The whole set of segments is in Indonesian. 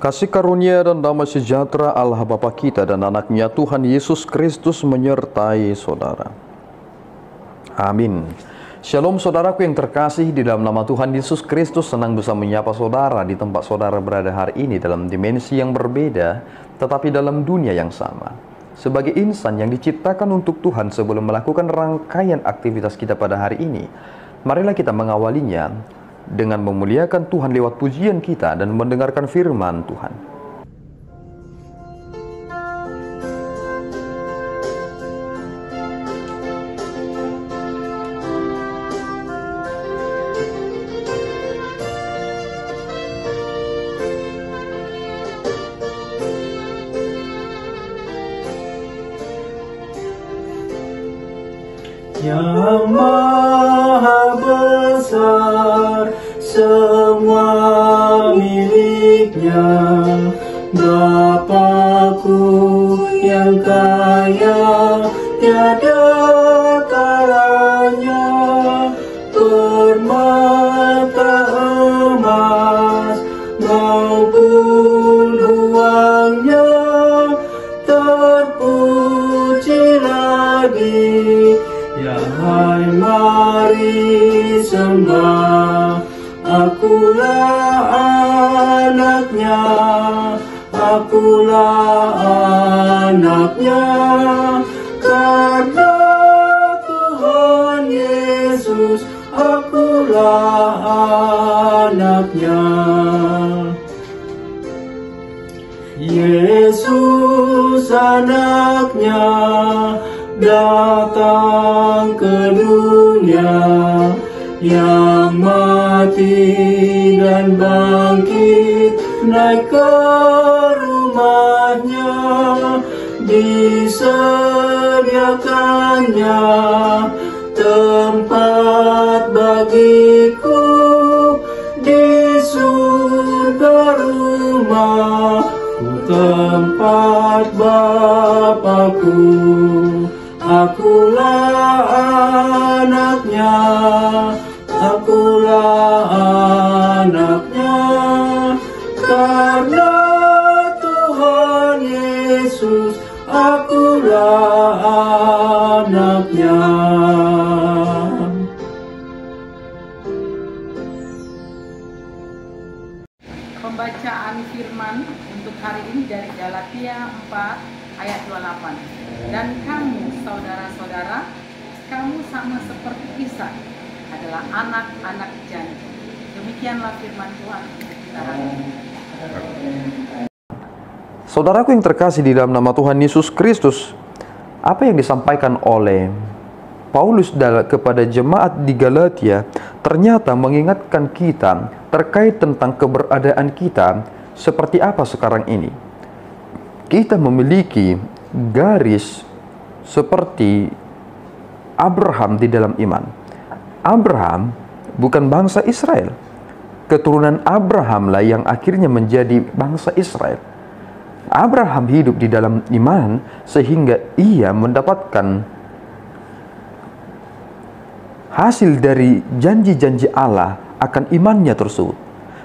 Kasih karunia dan damai sejahtera Allah Bapa kita dan anaknya Tuhan Yesus Kristus menyertai saudara. Amin. Shalom saudaraku yang terkasih, di dalam nama Tuhan Yesus Kristus senang bisa menyapa saudara di tempat saudara berada hari ini dalam dimensi yang berbeda, tetapi dalam dunia yang sama. Sebagai insan yang diciptakan untuk Tuhan sebelum melakukan rangkaian aktivitas kita pada hari ini, marilah kita mengawalinya dengan memuliakan Tuhan lewat pujian kita dan mendengarkan firman Tuhan. Yang Maha Besar, semua miliknya, Bapakku yang kaya, tiada taranya, permata emas maupun uangnya, terpuji lagi. Ya hai, mari sembah, akulah anaknya, akulah anaknya, karena Tuhan Yesus, akulah anaknya. Yesus anaknya datang ke dunia, yang mati dan bangkit naik ke rumahnya, disediakannya tempat bagiku di surga rumahku, tempat Bapakku. Akulah anaknya, akulah anaknya, karena Tuhan Yesus, akulah anaknya. Pembacaan firman untuk hari ini dari Galatia 4 ayat 28. Dan kamu, saudara-saudara, kamu sama seperti Ishak, adalah anak-anak janji. Demikianlah firman Tuhan untuk kita hari ini. Saudaraku yang terkasih di dalam nama Tuhan Yesus Kristus, apa yang disampaikan oleh Paulus kepada jemaat di Galatia ternyata mengingatkan kita terkait tentang keberadaan kita seperti apa sekarang ini. Kita memiliki garis seperti Abraham di dalam iman. Abraham bukan bangsa Israel. Keturunan Abrahamlah yang akhirnya menjadi bangsa Israel. Abraham hidup di dalam iman sehingga ia mendapatkan hasil dari janji-janji Allah akan imannya tersebut.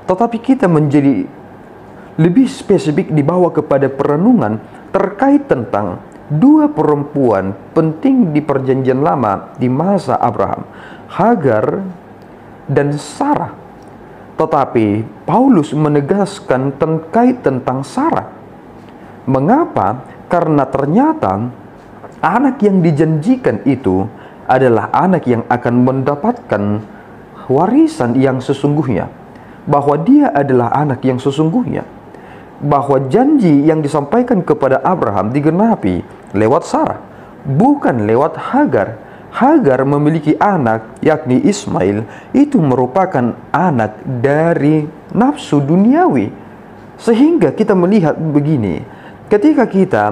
Tetapi kita menjadi lebih spesifik dibawa kepada perenungan terkait tentang dua perempuan penting di perjanjian lama di masa Abraham, Hagar dan Sarah. Tetapi Paulus menegaskan terkait tentang Sarah. Mengapa? Karena ternyata anak yang dijanjikan itu adalah anak yang akan mendapatkan warisan yang sesungguhnya, bahwa dia adalah anak yang sesungguhnya, bahwa janji yang disampaikan kepada Abraham digenapi lewat Sarah, bukan lewat Hagar. Hagar memiliki anak, yakni Ismail, itu merupakan anak dari nafsu duniawi. Sehingga kita melihat begini, ketika kita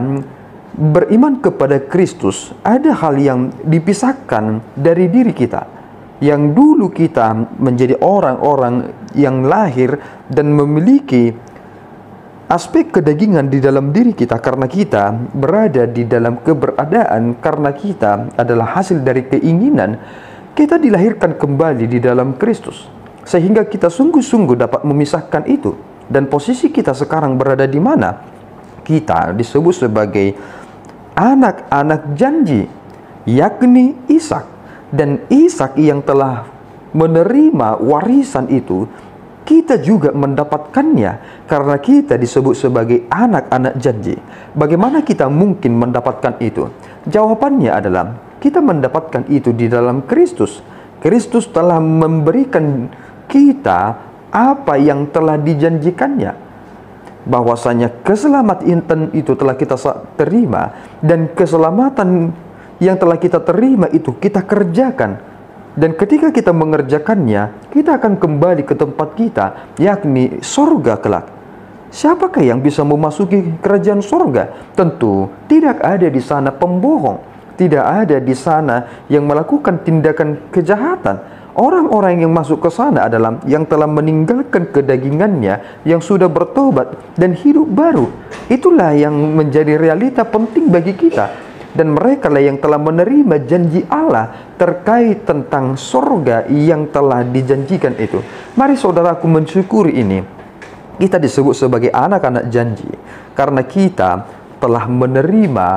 beriman kepada Kristus, ada hal yang dipisahkan dari diri kita. Yang dulu kita menjadi orang-orang yang lahir dan memiliki aspek kedagingan di dalam diri kita, karena kita berada di dalam keberadaan, karena kita adalah hasil dari keinginan, kita dilahirkan kembali di dalam Kristus, sehingga kita sungguh-sungguh dapat memisahkan itu. Dan posisi kita sekarang berada di mana? Kita disebut sebagai anak-anak janji, yakni Ishak. Dan Ishak yang telah menerima warisan itu, kita juga mendapatkannya karena kita disebut sebagai anak-anak janji. Bagaimana kita mungkin mendapatkan itu? Jawabannya adalah kita mendapatkan itu di dalam Kristus. Kristus telah memberikan kita apa yang telah dijanjikannya, bahwasanya keselamatan itu telah kita terima, dan keselamatan yang telah kita terima itu kita kerjakan. Dan ketika kita mengerjakannya, kita akan kembali ke tempat kita, yakni sorga kelak. Siapakah yang bisa memasuki kerajaan sorga? Tentu tidak ada di sana pembohong, tidak ada di sana yang melakukan tindakan kejahatan. Orang-orang yang masuk ke sana adalah yang telah meninggalkan kedagingannya, yang sudah bertobat dan hidup baru. Itulah yang menjadi realita penting bagi kita. Dan mereka lah yang telah menerima janji Allah terkait tentang sorga yang telah dijanjikan itu. Mari saudaraku mensyukuri ini. Kita disebut sebagai anak-anak janji karena kita telah menerima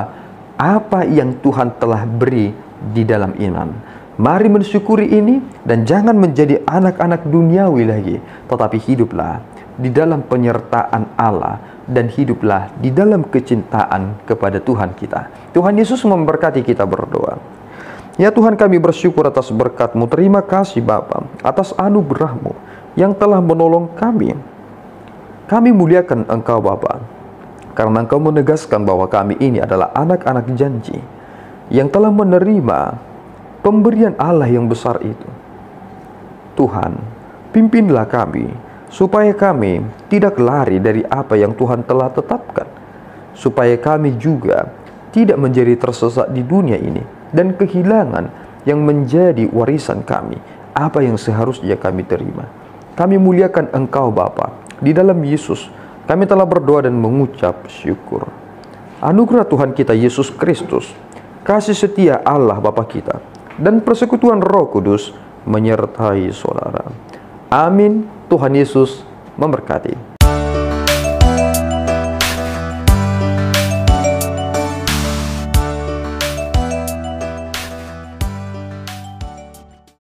apa yang Tuhan telah beri di dalam iman. Mari mensyukuri ini dan jangan menjadi anak-anak duniawi lagi, tetapi hiduplah di dalam penyertaan Allah dan hiduplah di dalam kecintaan kepada Tuhan kita. Tuhan Yesus memberkati, kita berdoa. Ya Tuhan, kami bersyukur atas berkat-Mu. Terima kasih Bapa atas anugerah-Mu yang telah menolong kami. Kami muliakan Engkau Bapa, karena Engkau menegaskan bahwa kami ini adalah anak-anak janji yang telah menerima pemberian Allah yang besar itu. Tuhan, pimpinlah kami supaya kami tidak lari dari apa yang Tuhan telah tetapkan, supaya kami juga tidak menjadi tersesat di dunia ini dan kehilangan yang menjadi warisan kami, apa yang seharusnya kami terima. Kami muliakan Engkau Bapa. Di dalam Yesus kami telah berdoa dan mengucap syukur. Anugerah Tuhan kita Yesus Kristus, kasih setia Allah Bapa kita, dan persekutuan Roh Kudus menyertai saudara. Amin. Tuhan Yesus memberkati.